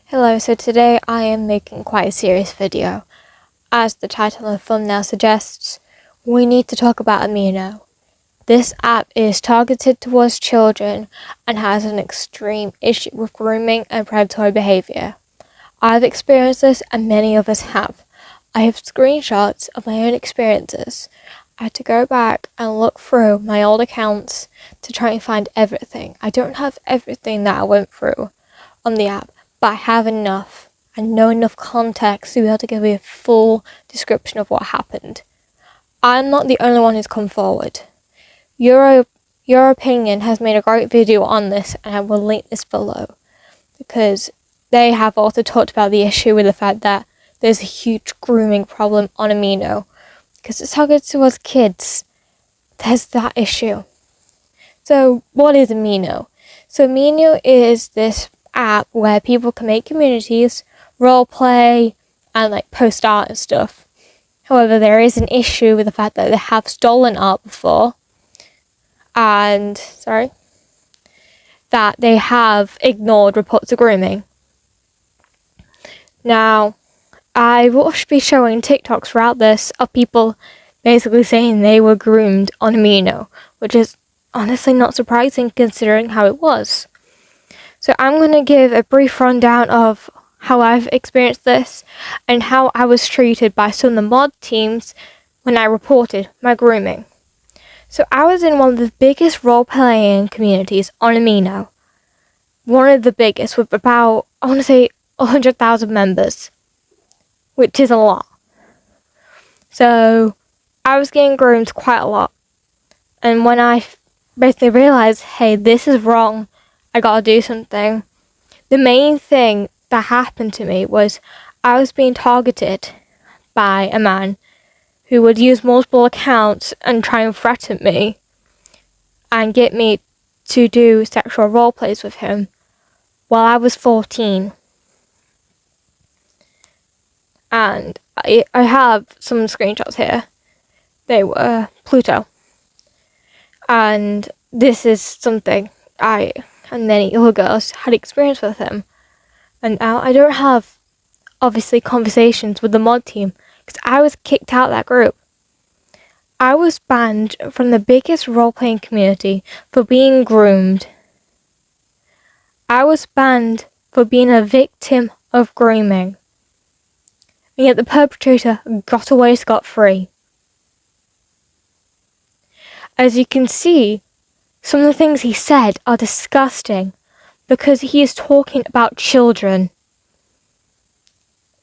Hello, so today I am making quite a serious video. As the title and thumbnail suggests, we need to talk about Amino. This app is targeted towards children and has an extreme issue with grooming and predatory behaviour. I've experienced this and many of us have. I have screenshots of my own experiences. I had to go back and look through my old accounts to try and find everything. I don't have everything that I went through on the app, but I have enough and know enough context to be able to give you a full description of what happened. I'm not the only one who's come forward. Europinion has made a great video on this, and I will link this below, because they have also talked about the issue with the fact that there's a huge grooming problem on Amino, because it's targeted towards kids. There's that issue. So what is Amino? So Amino is this app where people can make communities, role play, and post art and stuff. However, there is an issue with the fact that they have stolen art before, and that they have ignored reports of grooming. Now, I will be showing TikToks throughout this of people basically saying they were groomed on Amino, which is honestly not surprising considering how it was. So I'm going to give a brief rundown of how I've experienced this and how I was treated by some of the mod teams when I reported my grooming. So I was in one of the biggest role-playing communities on Amino. One of the biggest, with about, 100,000 members, which is a lot. So I was getting groomed quite a lot. And when I basically realised, hey, this is wrong, I gotta do something, the main thing that happened to me was I was being targeted by a man who would use multiple accounts and try and threaten me and get me to do sexual role plays with him while I was 14. And I have some screenshots here. They were Pluto. And this is something I and many other girls had experience with him. And now I don't have, obviously, conversations with the mod team because I was kicked out of that group. I was banned from the biggest role-playing community for being groomed. I was banned for being a victim of grooming. And yet the perpetrator got away scot-free. As you can see, some of the things he said are disgusting because he is talking about children.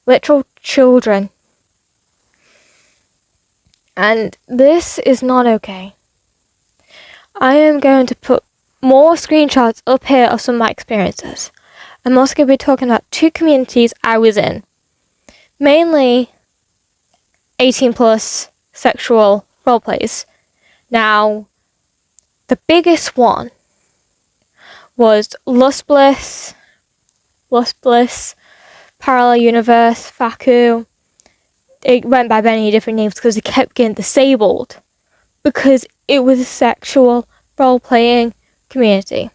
Literal children. And this is not okay. I am going to put more screenshots up here of some of my experiences. I'm also going to be talking about two communities I was in. Mainly 18 plus sexual roleplays. Now, the biggest one was Lust Bliss, Parallel Universe, Faku. It went by many different names because it kept getting disabled because it was a sexual role-playing community.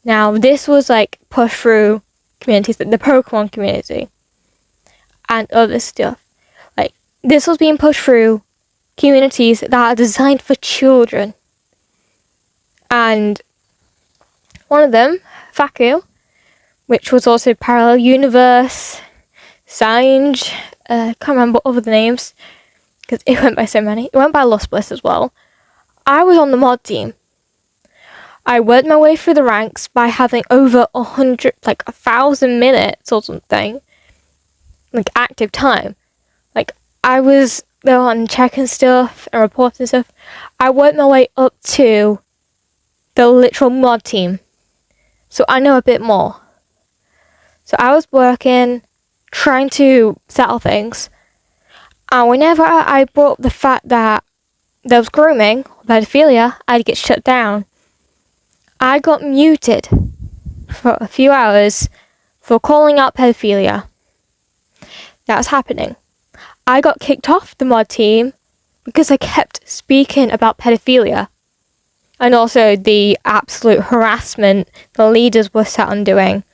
Now, this was pushed through communities like the Pokemon community and other stuff. This was being pushed through communities that are designed for children. And one of them, Faku, which was also Parallel Universe, Singe, can't remember all of the names, because it went by so many. It went by Lust Bliss as well. I was on the mod team. I worked my way through the ranks by having over 1,000 minutes or something, active time. I was there on checking stuff and reporting stuff. I worked my way up to the literal mod team, so I know a bit more. So I was working, trying to settle things, and whenever I brought up the fact that there was grooming or pedophilia, I'd get shut down. I got muted for a few hours for calling out pedophilia. That was happening. I got kicked off the mod team because I kept speaking about pedophilia. And also the absolute harassment the leaders were set on doing.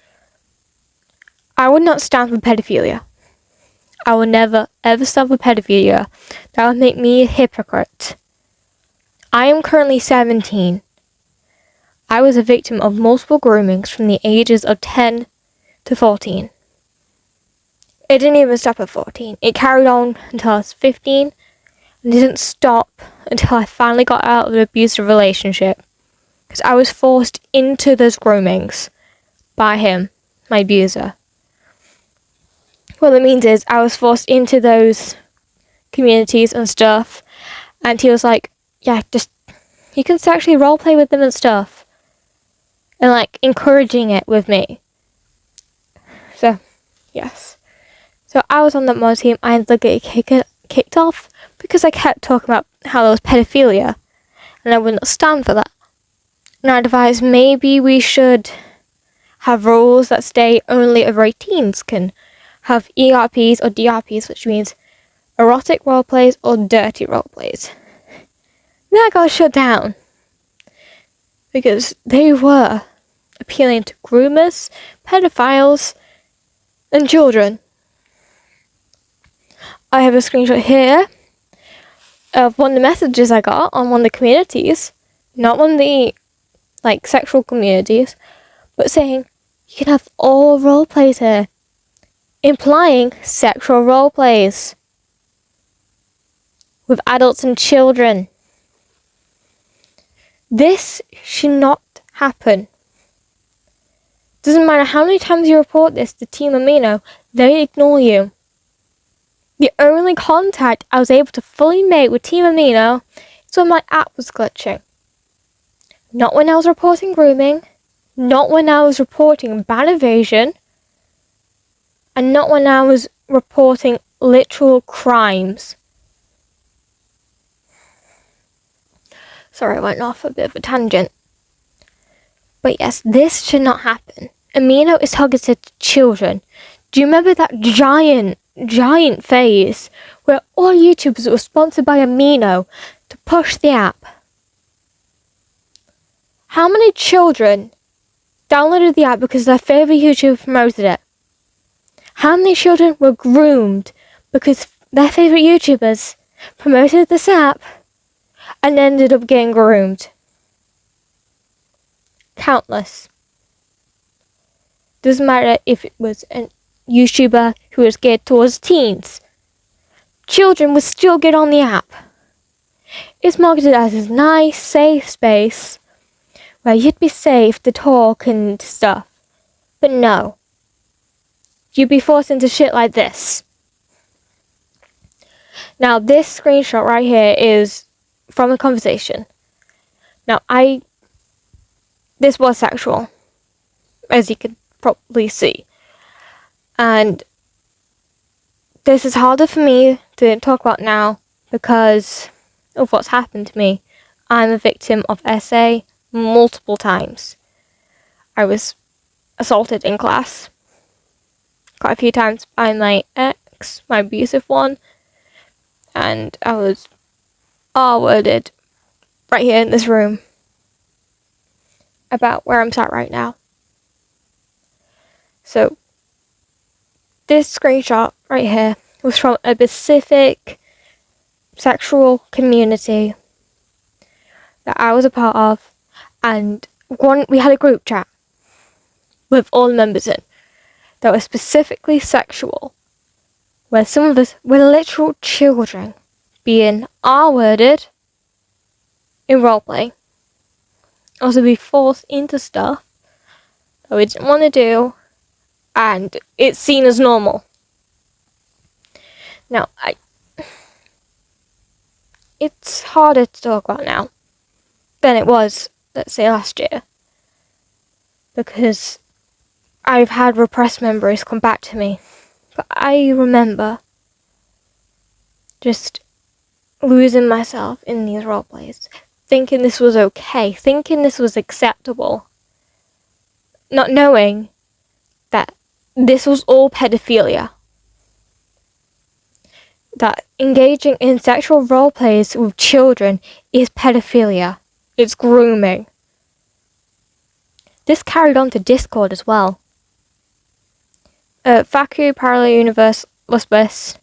I would not stand for pedophilia. I will never ever stand for pedophilia. That would make me a hypocrite. I am currently 17. I was a victim of multiple groomings from the ages of 10 to 14. It didn't even stop at 14. It carried on until I was 15 and didn't stop until I finally got out of an abusive relationship. Because I was forced into those groomings by him, my abuser. What it means is I was forced into those communities and stuff, and he was like, yeah, just, you can sexually roleplay with them and stuff. And like, encouraging it with me. So, yes. So I was on that mod team. I ended up getting kicked off because I kept talking about how there was pedophilia, and I would not stand for that. And I advised maybe we should have rules that stay only over 18s can have ERPs or DRPs, which means erotic roleplays or dirty roleplays. That got shut down because they were appealing to groomers, pedophiles, and children. I have a screenshot here of one of the messages I got on one of the communities, not one of the sexual communities, but saying you can have all role plays here, implying sexual role plays with adults and children. This should not happen. Doesn't matter how many times you report this to Team Amino, they ignore you. The only contact I was able to fully make with Team Amino is when my app was glitching. Not when I was reporting grooming, not when I was reporting ban evasion, and not when I was reporting literal crimes. Sorry, I went off a bit of a tangent. But yes, this should not happen. Amino is targeted to children. Do you remember that giant phase where all YouTubers were sponsored by Amino to push the app? How many children downloaded the app because their favourite YouTuber promoted it? How many children were groomed because their favourite YouTubers promoted this app and ended up getting groomed? Countless. Doesn't matter if it was a YouTuber who was geared towards teens. Children would still get on the app. It's marketed as this nice, safe space where you'd be safe to talk and stuff. But no. You'd be forced into shit like this. Now, this screenshot right here is from a conversation. Now, this was sexual, as you could probably see. And this is harder for me to talk about now because of what's happened to me. I'm a victim of SA multiple times. I was assaulted in class quite a few times by my ex, my abusive one, and I was R-worded right here in this room about where I'm sat right now. So this screenshot right here was from a specific sexual community that I was a part of, and we had a group chat with all the members in that was specifically sexual, where some of us were literal children being R-worded in roleplay. Also be forced into stuff that we didn't want to do, and it's seen as normal. Now, it's harder to talk about now than it was, let's say, last year, because I've had repressed memories come back to me. But I remember just losing myself in these roleplays, thinking this was okay, thinking this was acceptable, not knowing that this was all pedophilia. That engaging in sexual roleplays with children is pedophilia. It's grooming. This carried on to Discord as well. Faku, Parallel Universe, Los Bliss,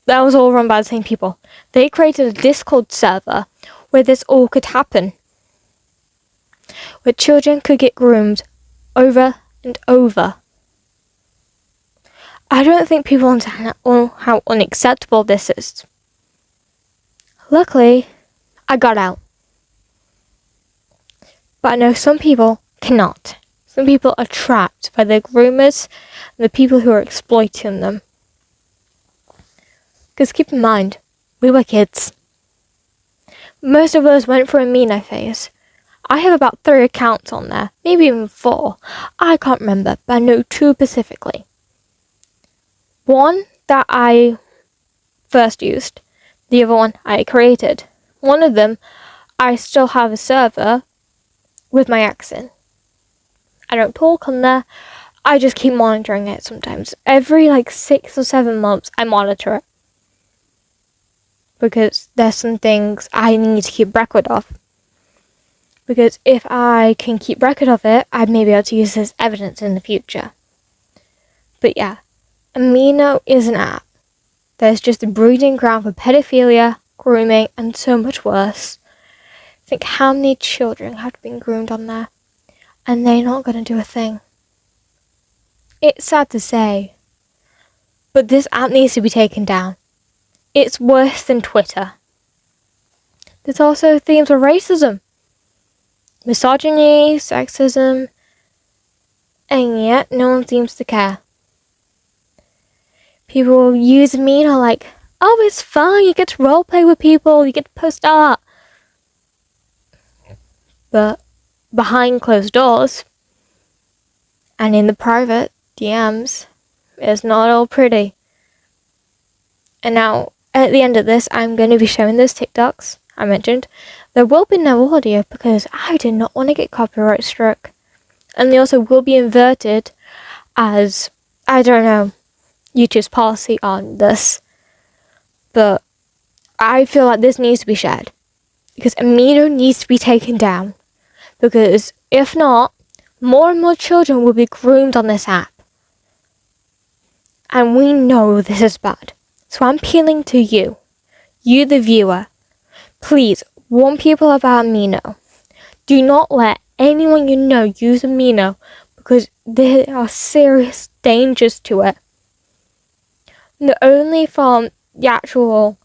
that was all run by the same people. They created a Discord server where this all could happen. Where children could get groomed over and over. I don't think people understand how unacceptable this is. Luckily, I got out. But I know some people cannot. Some people are trapped by the groomers and the people who are exploiting them. Because keep in mind, we were kids. Most of us went through a Amino phase. I have about 3 accounts on there, maybe even 4. I can't remember, but I know 2 specifically. One that I first used, the other one I created. One of them, I still have a server with my ex in. I don't talk on there, I just keep monitoring it sometimes. Every 6 or 7 months, I monitor it. Because there's some things I need to keep record of. Because if I can keep record of it, I may be able to use this as evidence in the future. But yeah, Amino is an app. There's just a breeding ground for pedophilia, grooming, and so much worse. Think how many children have been groomed on there, and they're not going to do a thing. It's sad to say, but this app needs to be taken down. It's worse than Twitter. There's also themes of racism, misogyny, sexism, and yet no one seems to care. People use Amino like, oh, it's fun, you get to roleplay with people, you get to post art. But behind closed doors, and in the private DMs, it's not all pretty. And now, at the end of this, I'm going to be showing those TikToks I mentioned. There will be no audio because I did not want to get copyright struck. And they also will be inverted as, I don't know, YouTube's policy on this. But I feel like this needs to be shared. Because Amino needs to be taken down. Because if not, more and more children will be groomed on this app. And we know this is bad. So I'm appealing to you the viewer. Please, warn people about Amino. Do not let anyone you know use Amino because there are serious dangers to it. Not only from the actual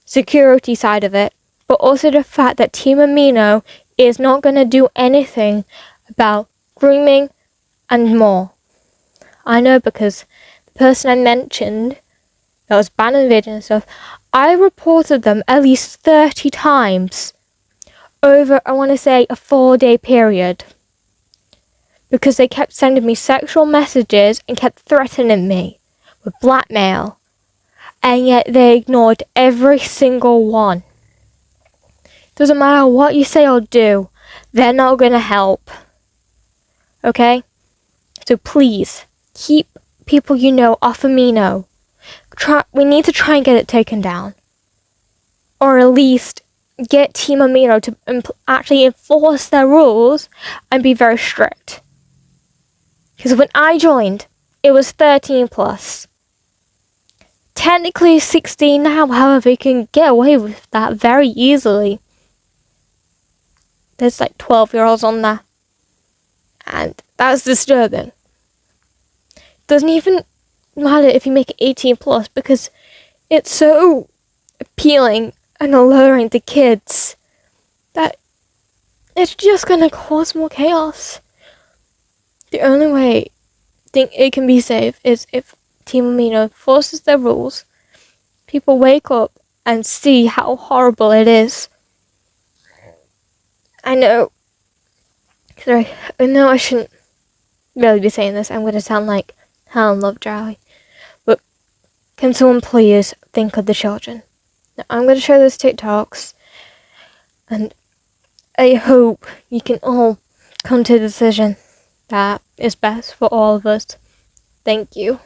security side of it, but also the fact that Team Amino is not going to do anything about grooming and more. I know because the person I mentioned that was banned in the video and stuff, I reported them at least 30 times over, I want to say, a 4-day period. Because they kept sending me sexual messages and kept threatening me with blackmail. And yet they ignored every single one. Doesn't matter what you say or do, they're not going to help. Okay? So please, keep people you know off Amino. We need to try and get it taken down. Or at least get Team Amino to actually enforce their rules and be very strict. Because when I joined, it was 13 plus. Technically 16 now, however, you can get away with that very easily. There's 12-year-olds on there. And that's disturbing. Doesn't even matter if you make it 18 plus because it's so appealing and alluring to kids that it's just gonna cause more chaos. The only way I think it can be safe is if Team Amino forces their rules, people wake up and see how horrible it is. I know I shouldn't really be saying this. I'm gonna sound like Helen Lovejoy. But can someone please think of the children? Now, I'm going to show those TikToks. And I hope you can all come to a decision that is best for all of us. Thank you.